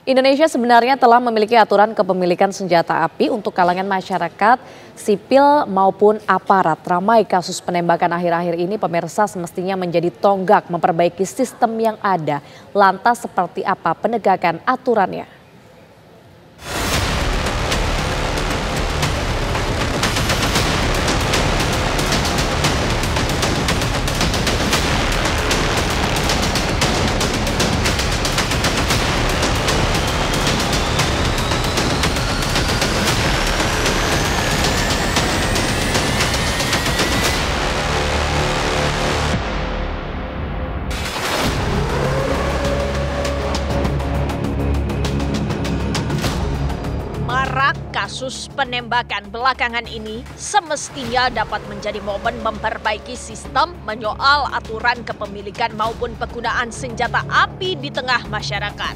Indonesia sebenarnya telah memiliki aturan kepemilikan senjata api untuk kalangan masyarakat sipil maupun aparat. Ramai kasus penembakan akhir-akhir ini, pemirsa, semestinya menjadi tonggak memperbaiki sistem yang ada. Lantas seperti apa penegakan aturannya? Marak kasus penembakan belakangan ini semestinya dapat menjadi momen memperbaiki sistem menyoal aturan kepemilikan maupun penggunaan senjata api di tengah masyarakat.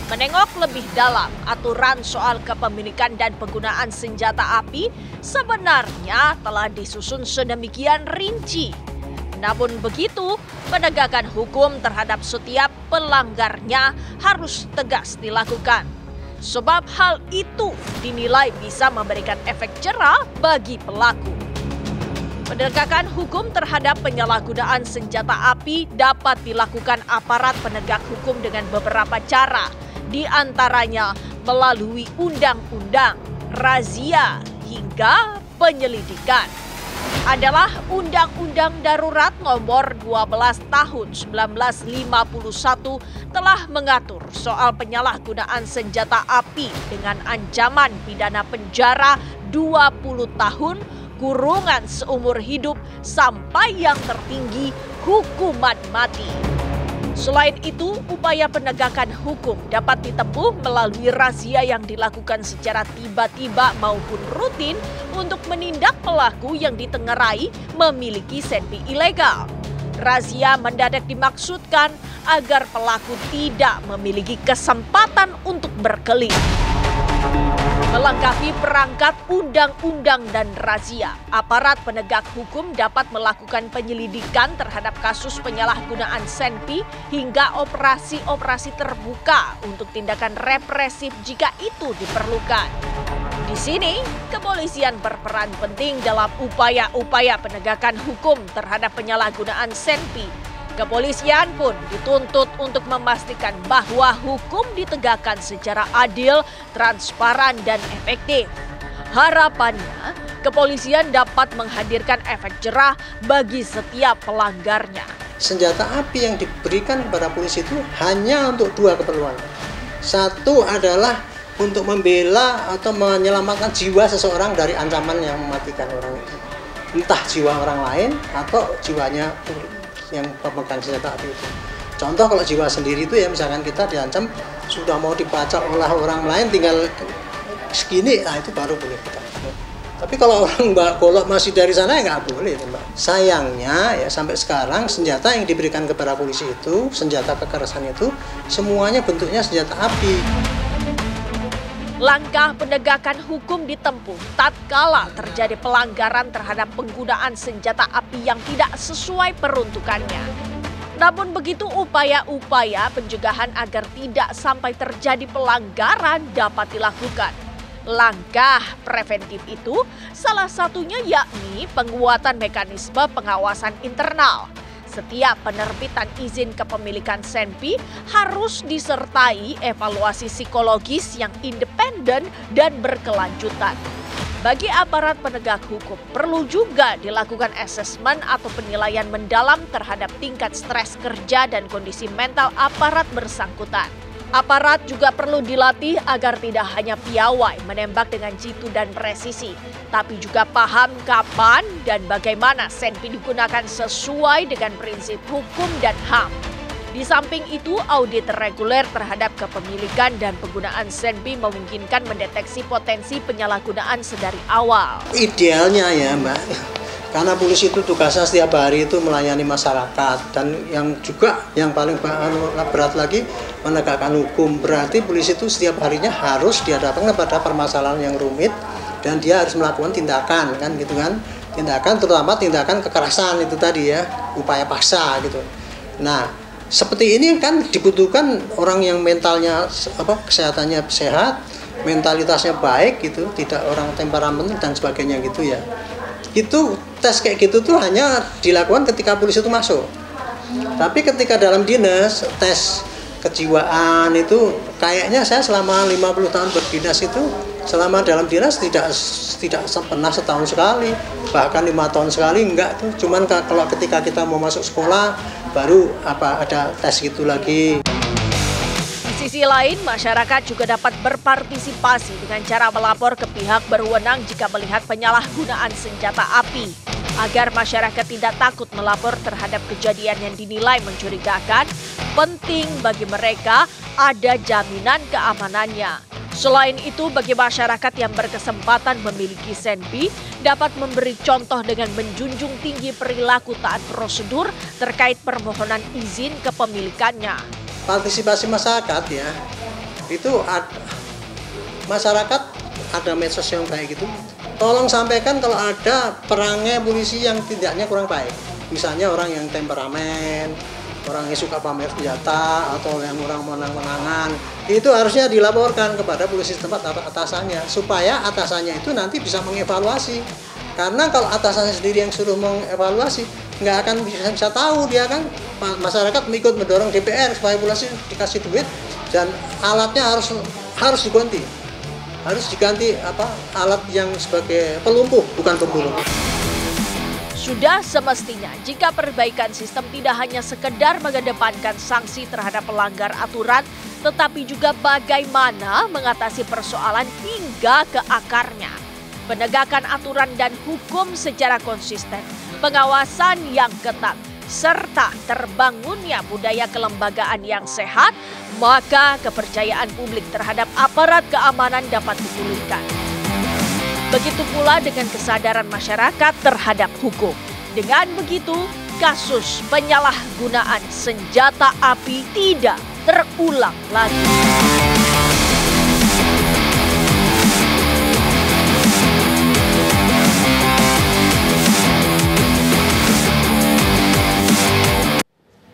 Menengok lebih dalam aturan soal kepemilikan dan penggunaan senjata api sebenarnya telah disusun sedemikian rinci. Namun begitu, penegakan hukum terhadap setiap pelanggarnya harus tegas dilakukan. Sebab hal itu dinilai bisa memberikan efek jera bagi pelaku. Penegakan hukum terhadap penyalahgunaan senjata api dapat dilakukan aparat penegak hukum dengan beberapa cara, di antaranya melalui undang-undang, razia, hingga penyelidikan. Adalah Undang-Undang Darurat Nomor 12 Tahun 1951 telah mengatur soal penyalahgunaan senjata api dengan ancaman pidana penjara 20 tahun, kurungan seumur hidup, sampai yang tertinggi hukuman mati. Selain itu, upaya penegakan hukum dapat ditempuh melalui razia yang dilakukan secara tiba-tiba maupun rutin untuk menindak pelaku yang ditengarai memiliki senpi ilegal. Razia mendadak dimaksudkan agar pelaku tidak memiliki kesempatan untuk berkelit. Melengkapi perangkat undang-undang dan razia, aparat penegak hukum dapat melakukan penyelidikan terhadap kasus penyalahgunaan senpi hingga operasi-operasi terbuka untuk tindakan represif jika itu diperlukan. Di sini, kepolisian berperan penting dalam upaya-upaya penegakan hukum terhadap penyalahgunaan senpi. Kepolisian pun dituntut untuk memastikan bahwa hukum ditegakkan secara adil, transparan, dan efektif. Harapannya, kepolisian dapat menghadirkan efek jerah bagi setiap pelanggarnya. Senjata api yang diberikan kepada polisi itu hanya untuk dua keperluan. Satu adalah untuk membela atau menyelamatkan jiwa seseorang dari ancaman yang mematikan orang itu. Entah jiwa orang lain atau jiwanya yang pemegang senjata api itu. Contoh kalau jiwa sendiri itu ya, misalkan kita diancam sudah mau dibacok oleh orang lain tinggal segini, nah itu baru boleh kita. Tapi kalau orang golok masih dari sana ya nggak boleh, Mbak. Sayangnya ya sampai sekarang senjata yang diberikan kepada polisi itu, senjata kekerasan itu semuanya bentuknya senjata api. Langkah penegakan hukum ditempuh tatkala terjadi pelanggaran terhadap penggunaan senjata api yang tidak sesuai peruntukannya. Namun begitu, upaya-upaya pencegahan agar tidak sampai terjadi pelanggaran dapat dilakukan. Langkah preventif itu salah satunya yakni penguatan mekanisme pengawasan internal. Setiap penerbitan izin kepemilikan senpi harus disertai evaluasi psikologis yang independen dan berkelanjutan. Bagi aparat penegak hukum, perlu juga dilakukan asesmen atau penilaian mendalam terhadap tingkat stres kerja dan kondisi mental aparat bersangkutan. Aparat juga perlu dilatih agar tidak hanya piawai menembak dengan jitu dan presisi, tapi juga paham kapan dan bagaimana senpi digunakan sesuai dengan prinsip hukum dan HAM. Di samping itu, audit reguler terhadap kepemilikan dan penggunaan senpi memungkinkan mendeteksi potensi penyalahgunaan sedari awal. Idealnya ya, Mbak, karena polisi itu tugasnya setiap hari itu melayani masyarakat, dan yang juga yang paling berat lagi menegakkan hukum. Berarti polisi itu setiap harinya harus dihadapkan kepada permasalahan yang rumit dan dia harus melakukan tindakan, kan gitu kan. Tindakan terutama tindakan kekerasan itu tadi ya, upaya paksa gitu. Nah, seperti ini kan dibutuhkan orang yang mentalnya kesehatannya sehat, mentalitasnya baik gitu, tidak orang temperamen dan sebagainya gitu ya. Itu tes kayak gitu tuh hanya dilakukan ketika polisi itu masuk. Tapi ketika dalam dinas, tes kejiwaan itu kayaknya saya selama 50 tahun berdinas itu, selama dalam dinas tidak pernah setahun sekali, bahkan 5 tahun sekali enggak tuh. Cuman kalau ketika kita mau masuk sekolah baru ada tes gitu lagi. Di sisi lain, masyarakat juga dapat berpartisipasi dengan cara melapor ke pihak berwenang jika melihat penyalahgunaan senjata api. Agar masyarakat tidak takut melapor terhadap kejadian yang dinilai mencurigakan, penting bagi mereka ada jaminan keamanannya. Selain itu, bagi masyarakat yang berkesempatan memiliki senpi, dapat memberi contoh dengan menjunjung tinggi perilaku taat prosedur terkait permohonan izin kepemilikannya. Partisipasi masyarakat ya, itu masyarakat ada medsos yang kayak gitu. Tolong sampaikan kalau ada perangai polisi yang tidaknya kurang baik. Misalnya orang yang temperamen, orang yang suka pamer senjata, atau yang orang menang-menangan. Itu harusnya dilaporkan kepada polisi setempat atau atasannya. Supaya atasannya itu nanti bisa mengevaluasi. Karena kalau atasannya sendiri yang suruh mengevaluasi, nggak akan bisa tahu dia kan. Masyarakat ikut mendorong DPR supaya polisi dikasih duit, dan alatnya harus diganti. Harus diganti alat yang sebagai pelumpuh, bukan pembunuh. Sudah semestinya jika perbaikan sistem tidak hanya sekedar mengedepankan sanksi terhadap pelanggar aturan, tetapi juga bagaimana mengatasi persoalan hingga ke akarnya. Penegakan aturan dan hukum secara konsisten, pengawasan yang ketat, serta terbangunnya budaya kelembagaan yang sehat, maka kepercayaan publik terhadap aparat keamanan dapat dipulihkan. Begitu pula dengan kesadaran masyarakat terhadap hukum. Dengan begitu, kasus penyalahgunaan senjata api tidak terulang lagi.